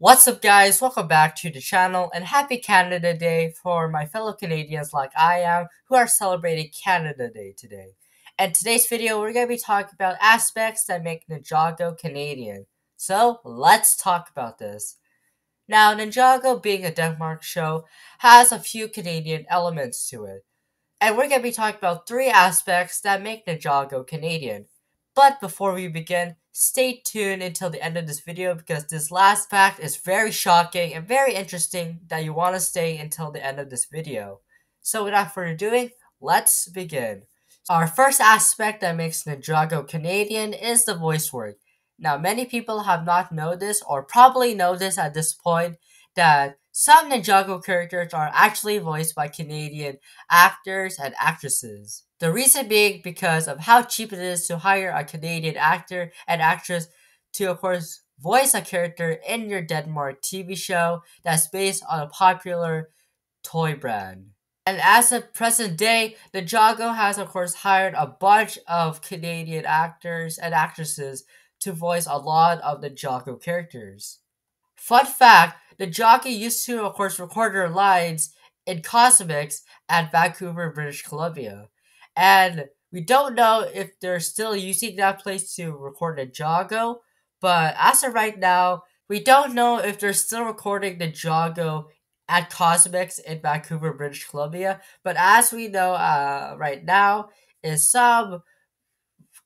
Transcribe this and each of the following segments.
What's up guys, welcome back to the channel and happy Canada Day for my fellow Canadians like I am who are celebrating Canada Day today. And today's video we're going to be talking about aspects that make Ninjago Canadian. So let's talk about this. Now Ninjago being a Denmark show has a few Canadian elements to it. And we're going to be talking about three aspects that make Ninjago Canadian. But before we begin, stay tuned until the end of this video because this last fact is very shocking and very interesting that you want to stay until the end of this video. So without further ado, let's begin. Our first aspect that makes Ninjago Canadian is the voice work. Now many people have not noticed or probably noticed at this point that some Ninjago characters are actually voiced by Canadian actors and actresses. The reason being because of how cheap it is to hire a Canadian actor and actress to, of course, voice a character in your Denmark TV show that's based on a popular toy brand. And as of present day, Ninjago has, of course, hired a bunch of Canadian actors and actresses to voice a lot of Ninjago characters. Fun fact, Ninjago used to, of course, record their lines in cosmics at Vancouver, British Columbia. And we don't know if they're still using that place to record Ninjago, but as of right now, we don't know if they're still recording Ninjago at Cosmics in Vancouver, British Columbia. But as we know right now, is some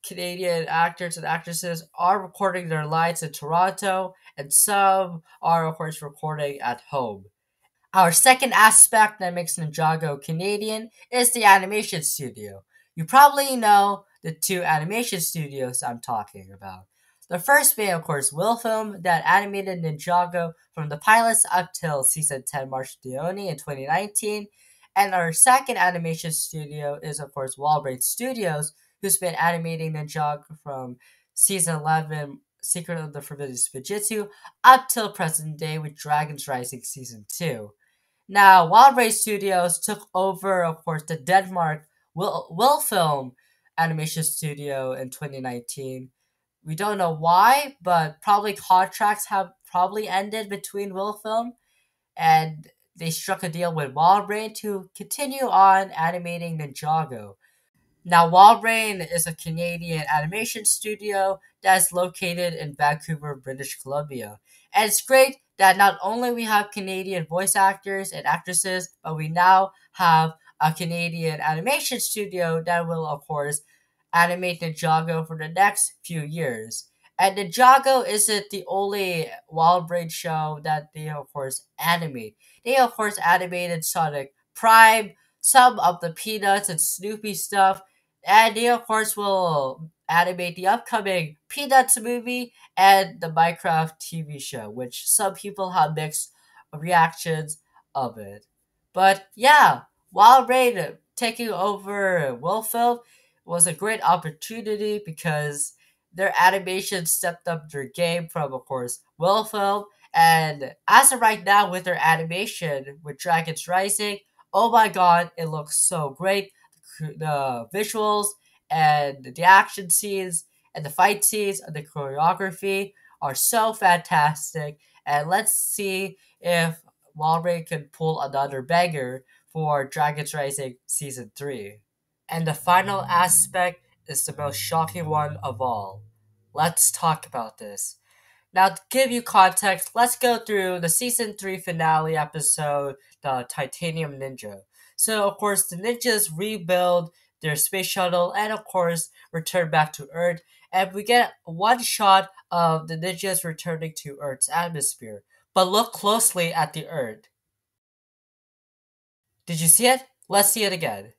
Canadian actors and actresses are recording their lines in Toronto, and some are, of course, recording at home. Our second aspect that makes Ninjago Canadian is the animation studio. You probably know the two animation studios I'm talking about. The first being, of course, Willfilm that animated Ninjago from the pilots up till season 10 March Leone in 2019. And our second animation studio is, of course, Wallbrain Studios, who's been animating Ninjago from season 11 Secret of the Forbidden Spijitzu up till present day with Dragon's Rising season 2. Now, Wildray Studios took over, of course, the Denmark Willfilm animation studio in 2019. We don't know why, but probably contracts have probably ended between Willfilm, and they struck a deal with Wildbrain to continue on animating Ninjago. Now, Wallbrain is a Canadian animation studio that's located in Vancouver, British Columbia. And it's great that not only we have Canadian voice actors and actresses, but we now have a Canadian animation studio that will, of course, animate Ninjago for the next few years. And Ninjago isn't the only Wildbrain show that they, of course, animate. They, of course, animated Sonic Prime, some of the Peanuts and Snoopy stuff, and they, of course, will animate the upcoming Peanuts movie and the Minecraft TV show, which some people have mixed reactions of it. But yeah, Wild Rain taking over Willfilm was a great opportunity because their animation stepped up their game from, of course, Willfilm. And as of right now, with their animation with Dragon's Rising, oh my god, it looks so great. The visuals and the action scenes and the fight scenes and the choreography are so fantastic. And let's see if Walray can pull another banger for Dragon's Rising Season 3. And the final aspect is the most shocking one of all. Let's talk about this. Now, to give you context, let's go through the Season 3 finale episode, the Titanium Ninja. So, of course, the ninjas rebuild their space shuttle and, of course, return back to Earth. And we get one shot of the ninjas returning to Earth's atmosphere. But look closely at the Earth. Did you see it? Let's see it again.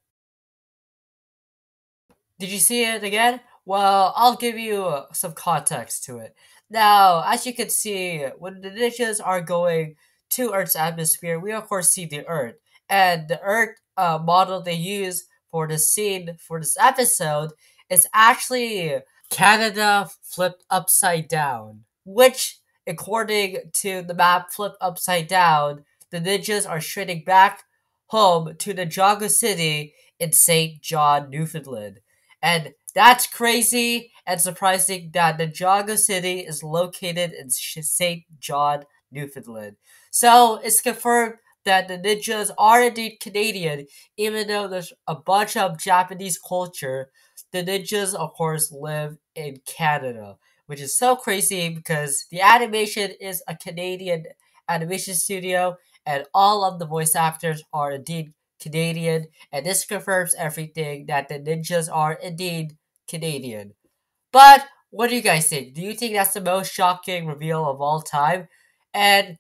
Did you see it again? Well, I'll give you some context to it. Now, as you can see, when the ninjas are going to Earth's atmosphere, we of course see the Earth. And the Earth model they use for the scene for this episode is actually Canada flipped upside down. Which, according to the map flipped upside down, the ninjas are straighting back home to Ninjago City in St. John, Newfoundland. And that's crazy and surprising that Ninjago City is located in St. John, Newfoundland. So it's confirmed that the ninjas are indeed Canadian, even though there's a bunch of Japanese culture. The ninjas, of course, live in Canada, which is so crazy because the animation is a Canadian animation studio, and all of the voice actors are indeed Canadian, and this confirms everything that the ninjas are indeed Canadian. But what do you guys think? Do you think that's the most shocking reveal of all time? And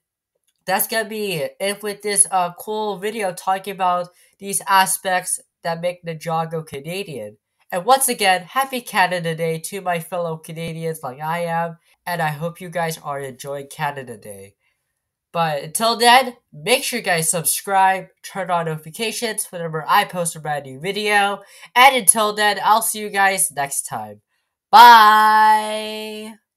that's gonna be it with this cool video talking about these aspects that make Ninjago Canadian. And once again, happy Canada Day to my fellow Canadians like I am, and I hope you guys are enjoying Canada Day. But until then, make sure you guys subscribe, turn on notifications whenever I post a brand new video. And until then, I'll see you guys next time. Bye!